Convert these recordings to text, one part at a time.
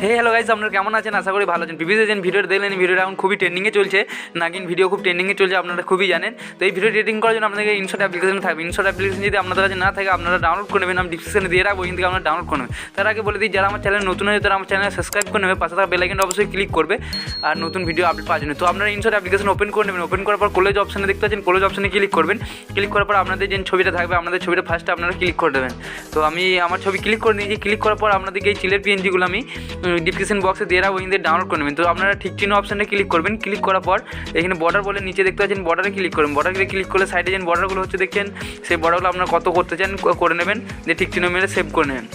Hello guys, আপনারা কেমন আছেন? আশা করি ভালো আছেন। প্রিভিয়াস যেন ভিডিওটা দেখলেন, ভিডিওটা এখন খুবই ট্রেন্ডিংয়ে চলছে, নাগিন ভিডিও খুব ট্রেন্ডিংয়ে চলছে, আপনারা খুবই জানেন। তো এই ভিডিও এডিটিং করার জন্য আপনাদের ইনশট অ্যাপ্লিকেশন থাকবে। ইনশট অ্যাপ্লিকেশন যদি আপনাদের কাছে না থাকে আপনারা ডাউনলোড করে নেবেন, আমি ডিসক্রিপশনে দিয়ে রাখবো, কিন্তু আপনারা ডাউনলোড করে নেবেন। তার আগে বলে দিই, যারা আমার চ্যানেল নতুন হয়েছে তারা আমার চ্যানেল সাবস্ক্রাইব করে নেবে, পাশে থাকা বেল আইকনটা অবশ্যই ক্লিক করবে আর নতুন ভিডিও আপডেট পাওয়ার জন্য। তো আপনারা ইনশট অ্যাপ্লিকেশন ওপেন করে নেবেন। ওপেন করার পর কলেজ অপশনে দেখতে পাচ্ছেন, কলেজ অপশনে ক্লিক করবেন। ক্লিক করার পর আপনাদের যে ছবিটা থাকবে, আপনাদের ছবিটা ফার্স্টে আপনারা ক্লিক করে দেবেন। তো আমি আমার ছবি ক্লিক করে নিয়েছি। ক্লিক করার পর আপনাদেরকে এই চিলের পিএনজিগুলো আমি ডিসক্রিপশন বক্সে দিয়ে রাখবো, ওইখান থেকে ডাউনলোড করে নেবেন। তো আপনারা ঠিক চিহ্ন অপশানে ক্লিক করবেন। ক্লিক করার পর এখানে বর্ডার বলে নিচে দেখতে পাচ্ছেন, বর্ডারে ক্লিক করবেন। বর্ডারে ক্লিক করলে সাইডে যে বর্ডারগুলো হচ্ছে দেখছেন, সেই বর্ডারগুলো আপনারা কত করতে চান করে নেবেন, যে ঠিক চিহ্ন মেরে সেভ করে নেবেন।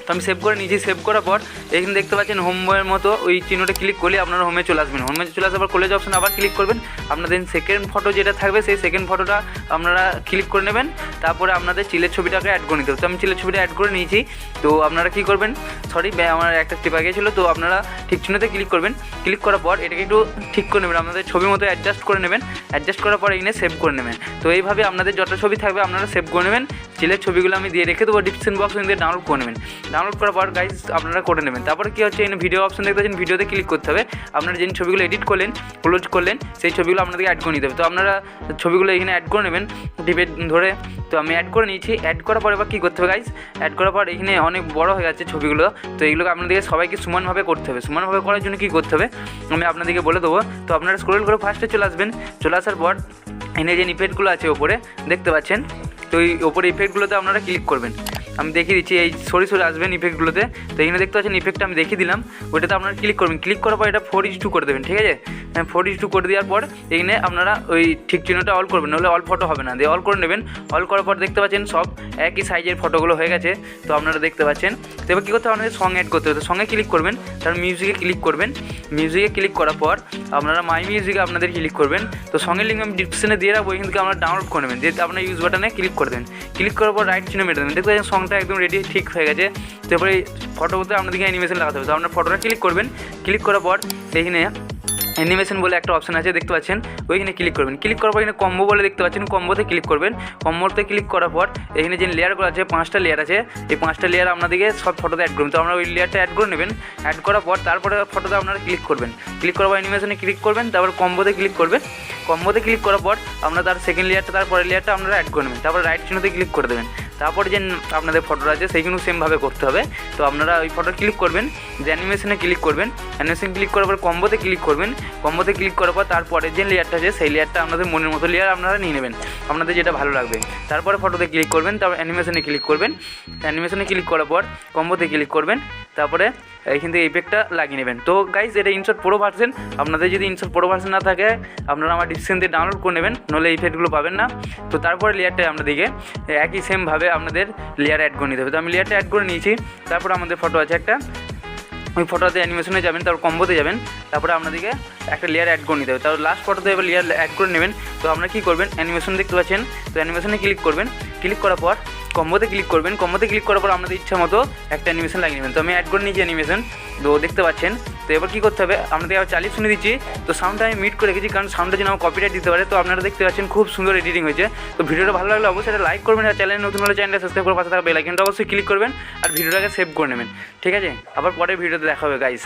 তো আমি সেভ করে নিয়েছি। সেভ করার পর এখানে দেখতে পাচ্ছেন হোমের মতো ওই চিহ্নটা ক্লিক করলে আপনারা হোমে চলে আসবেন। হোমে চলে আসার পর কলেজ অপশন আবার ক্লিক করবেন। আপনাদের সেকেন্ড ফটো যেটা থাকবে সেই সেকেন্ড ফটোটা আপনারা ক্লিক করে নেবেন। তারপরে আপনাদের চিলের ছবিটাকে অ্যাড করে নিতে হবে। তো আমি চিলের ছবিটা অ্যাড করে নিয়েছি। তো আপনারা কী করবেন, আমার একটা টিপা গিয়েছিলো, তো আপনারা ঠিক চিহ্নতে ক্লিক করবেন। ক্লিক করার পর এটাকে একটু ঠিক করে নেবেন, আপনাদের ছবির মতো অ্যাডজাস্ট করে নেবেন। অ্যাডজাস্ট করার পর এখানে সেভ করে নেবেন। তো এইভাবে আপনাদের যত ছবি থাকবে আপনারা সেভ করে নেবেন। চিলের ছবিগুলো আমি দিয়ে রেখে দেবো ডিসক্রিপশন বক্স, দিয়ে ডাউনলোড করে নেবেন। ডাউনলোড করার পর গাইজ আপনারা করে নেবেন। তারপরে কী হচ্ছে, এখানে ভিডিও অপশন দেখতে পাচ্ছেন, ভিডিওতে ক্লিক করতে হবে। আপনারা যে ছবিগুলো এডিট করলেন, ক্লোজ করলেন, সেই ছবিগুলো আপনাদেরকে অ্যাড করে নিতে হবে। তো আপনারা ছবিগুলো এখানে অ্যাড করে নেবেন টিপে ধরে। তো আমি অ্যাড করে নিয়েছি। অ্যাড করার পর এবার কী করতে হবে গাইজ, অ্যাড করার পর এখানে অনেক বড় হয়ে যাচ্ছে ছবিগুলো। তো এগুলোকে আপনাদেরকে সবাইকে সমানভাবে করতে হবে। সমানভাবে করার জন্য কী করতে হবে আমি আপনাদেরকে বলে দেবো। তো আপনারা স্ক্রল করে ফার্স্টে চলে আসবেন। চলে আসার পর এখানে যে ইফেক্টগুলো আছে ওপরে দেখতে পাচ্ছেন, তো এই ওপরে ইফেক্টগুলোতে আপনারা ক্লিক করবেন। আমি দেখিয়ে দিচ্ছি, এই সরে আসবেন ইফেক্টগুলোতে। তো এখানে দেখতে পাচ্ছেন ইফেক্টটা আমি দেখিয়ে দিলাম, ওইটাতে আপনারা ক্লিক করবেন। ক্লিক করার পর এটা 4:2 করে দেবেন, ঠিক আছে? 4:2 করে দেওয়ার পর এখানে আপনারা ওই ঠিক চিহ্নটা অল করবেন, নাহলে অল ফটো হবে না, দিয়ে অল করে নেবেন। অল করার পর দেখতে পাচ্ছেন সব একই সাইজের ফটোগুলো হয়ে গেছে। তো আপনারা দেখতে পাচ্ছেন। তো এবার কী করতে হবে, আপনাদের সং অ্যাড করতে হবে। তো সঙ্গে ক্লিক করবেন, তার মিউজিকে ক্লিক করবেন। মিউজিকে ক্লিক করার পর আপনারা মাই মিউজিকে আপনাদের ক্লিক করবেন। তো সঙ্গের লিঙ্ক আমি ডিসক্রিপশনে দিয়ে রাখবো, এখান থেকে আপনারা ডাউনলোড করে নেবেন। দিয়ে আপনার ইউজ বাটনে ক্লিক করে দেবেন। ক্লিক করার পর রাইট চিহ্ন মেরে দেবেন। দেখতে পাচ্ছেন সংটা একদম রেডি ঠিক হয়ে গেছে। তো এরপরে ফটোতে আপনাদেরকে অ্যানিমেশন লাগাতে হবে। তো আপনার ফটোটা ক্লিক করবেন। ক্লিক করার পর এখানে অ্যানিমেশন বলে একটা অপশান আছে দেখতে পাচ্ছেন, ওইখানে ক্লিক করবেন। ক্লিক করার পর এখানে কম্বো বলে দেখতে পাচ্ছেন, কম্বোতে ক্লিক করবেন। কম্বোতে ক্লিক করার পর এখানে যে লেয়ারগুলো আছে 5টা লেয়ার আছে, এই 5টা লেয়ার আপনাদেরকে সব ফটোতে অ্যাড করবেন। তো আপনারা ওই লেয়ারটা অ্যাড করে নেবেন। অ্যাড করার পর তারপরে ফটোতে আপনারা ক্লিক করবেন। ক্লিক করার পর অ্যানিমেশনে ক্লিক করবেন, তারপর কম্বোতে ক্লিক করবেন। কম্বোতে ক্লিক করার পর আপনারা তার সেকেন্ড লেয়ারটা, তারপরে লেয়ারটা আপনারা অ্যাড করে নেবেন। তারপর রাইট চিহ্নতে ক্লিক করে দেবেন। তারপর যে আপনাদের ফটোটা আছে সেইগুলো সেমভাবে করতে হবে। তো আপনারা ওই ফটো ক্লিক করবেন, যে অ্যানিমেশনে ক্লিক করবেন। অ্যানিমেশন ক্লিক করার পর কম্বোতে ক্লিক করবেন। কম্বোতে ক্লিক করার পর তারপরে যে লেয়ারটা আছে সেই লেয়ারটা আপনাদের মনের মতো লেয়ার আপনারা নিয়ে নেবেন, আপনাদের যেটা ভালো লাগবে। তারপরে ফটোতে ক্লিক করবেন, তারপর অ্যানিমেশনে ক্লিক করবেন। অ্যানিমেশনে ক্লিক করার পর কম্বোতে ক্লিক করবেন। তারপরে এইখান থেকে ইফেক্টটা লাগিয়ে নেবেন। তো গাইজ এটা ইনশট প্রো ভার্সন। আপনাদের যদি ইনশট প্রো ভার্সন না থাকে আপনারা আমার ডিসক্রিপশন দিয়ে ডাউনলোড করে নেবেন, নাহলে ইফেক্টগুলো পাবেন না। তো তারপরে লেয়ারটা আপনাদেরকে একই সেমভাবে আপনাদের লেয়ার অ্যাড করে নিতে হবে। তো আমি লেয়ারটা অ্যাড করে নিয়েছি। তারপর আমাদের ফটো আছে একটা, ওই ফটোতে অ্যানিমেশনে যাবেন, তারপর কম্বোতে যাবেন। তারপরে আপনাদেরকে একটা লেয়ার অ্যাড করে নিতে হবে। তারপর লাস্ট ফটোতে এবার লেয়ার অ্যাড করে নেবেন। তো আপনারা কী করবেন, অ্যানিমেশন দেখতে পাচ্ছেন, তো অ্যানিমেশনে ক্লিক করবেন। ক্লিক করার পর কম্বোতে ক্লিক করবেন। কম্বোতে ক্লিক করার পর আপনাদের ইচ্ছা মতো একটা অ্যানিমেশন লাগিয়ে নেবেন। তো আমি অ্যাড করে নিয়েছি অ্যানিমেশন, তো দেখতে পাচ্ছেন। তো এবার কী করতে হবে, আপনাদের আবার চালিয়ে শুনে দিচ্ছি। তো সাউন্ডটা আমি মিট করে রেখেছি, কারণ সাউন্ডটা যেন আমার কপিরাইট দিতে পারে। তো আপনারা দেখতে পাচ্ছেন খুব সুন্দর এডিটিং হয়েছে। তো ভিডিওটা ভালো লাগলে অবশ্যই এটা লাইক করবেন, আর চ্যানেল নতুন হলে চ্যানেলটা সাবস্ক্রাইব করে পাশে থাকা বেল আইকনটা অবশ্যই ক্লিক করবেন, আর ভিডিওটাকে সেভ করে নেবেন, ঠিক আছে? আবার পরে ভিডিওতে দেখা হবে গাইস।